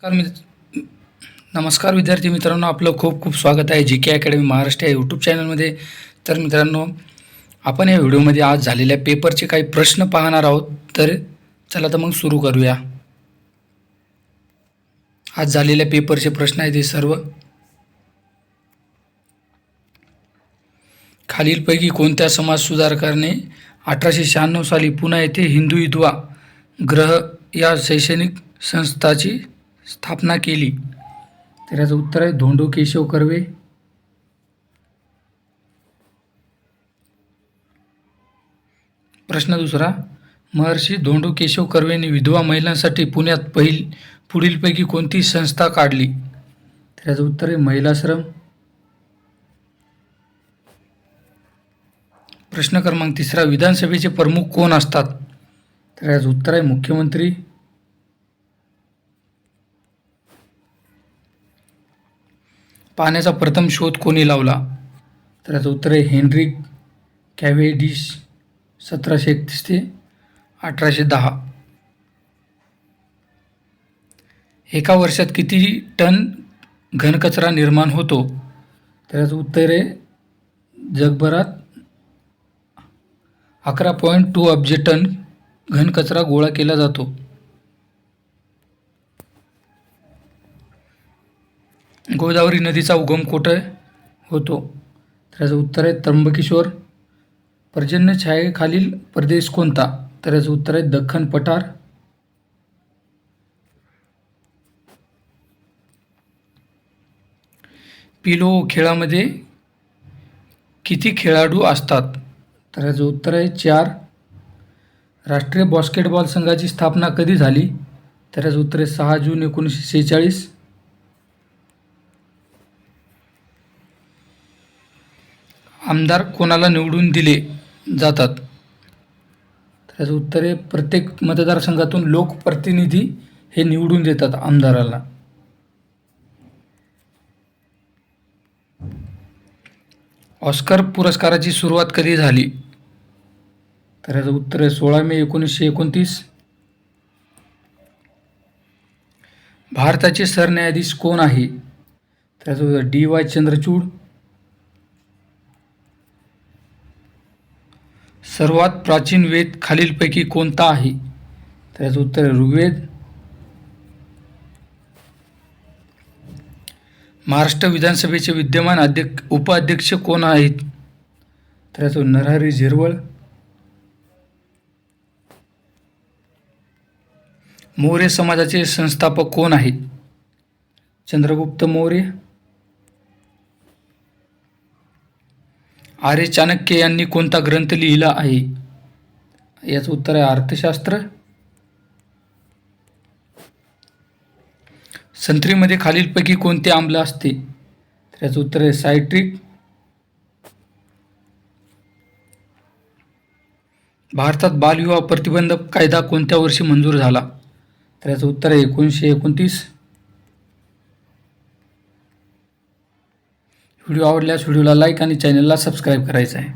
नमस्कार विद्यार्थी मित्रांनो, आपलं खूप खूप स्वागत आहे जी के अकॅडमी महाराष्ट्र या यूट्यूब चॅनलमध्ये. तर मित्रांनो, आपण या व्हिडिओमध्ये आज झालेल्या पेपरचे काही प्रश्न पाहणार आहोत. तर चला तर मग सुरू करूया. आज झालेल्या पेपरचे प्रश्न आहेत हे सर्व. खालीलपैकी कोणत्या समाजसुधारकाने 1896 साली पुणे येथे हिंदू विधवा ग्रह या शैक्षणिक संस्थाची स्थापना केली? तर याचं उत्तर आहे धोंडो केशव कर्वे. प्रश्न दुसरा, महर्षी धोंडो केशव कर्वेंनी विधवा महिलांसाठी पुण्यात पुढीलपैकी कोणती संस्था काढली? तर याचं उत्तर आहे महिलाश्रम. प्रश्न क्रमांक तिसरा, विधानसभेचे प्रमुख कोण असतात? तर याचं उत्तर आहे मुख्यमंत्री. पाण्याचा प्रथम शोध कोणी लावला? तर याचं उत्तर आहे हेनरी कॅव्हेंडिश. 1731 ते 1810. एका वर्षात किती टन घनकचरा निर्माण होतो? तर याचं उत्तर आहे जगभरात 11.2 अब्ज टन घनकचरा गोळा केला जातो. गोदावरी नदीचा उगम कुठे होतो? तर याचं उत्तर आहे त्र्यंबकेश्वर. पर्जन्यछायेखालील प्रदेश कोणता? तर याचं उत्तर आहे दख्खन पठार. पिलो खेळामध्ये किती खेळाडू असतात? तर याचं उत्तर आहे 4. राष्ट्रीय बास्केटबॉल संघाची स्थापना कधी झाली? तर याचं उत्तर आहे 6 जून 1946. आमदार कोणाला निवडून दिले जातात? तर याचं उत्तर आहे प्रत्येक मतदारसंघातून लोकप्रतिनिधी हे निवडून देतात आमदाराला. ऑस्कर पुरस्काराची सुरुवात कधी झाली? तर याचं उत्तर आहे 16 मे 1929. भारताचे सरन्यायाधीश कोण आहे? तर याचं उत्तर DY चंद्रचूड. सर्वात प्राचीन वेद खालीलपैकी कोणता आहे? तर याचं उत्तर आहे ऋग्वेद. महाराष्ट्र विधानसभेचे विद्यमान उपाध्यक्ष कोण आहेत? तर याचं नरहरी झिरवळ. मौर्य समाजाचे संस्थापक कोण आहेत? चंद्रगुप्त मौर्य. आर्य चाणक्य यांनी कोणता ग्रंथ लिहिला आहे? याचं उत्तर आहे अर्थशास्त्र. संत्रीमध्ये खालीलपैकी कोणते आम्ल असते? तर याचं उत्तर आहे सायट्रिक. भारतात बालविवाह प्रतिबंधक कायदा कोणत्या वर्षी मंजूर झाला? तर याचं उत्तर आहे 1929. व्हिडिओ आवडल्यास व्हिडिओला लाईक आणि चॅनलला सबस्क्राईब करायचं आहे.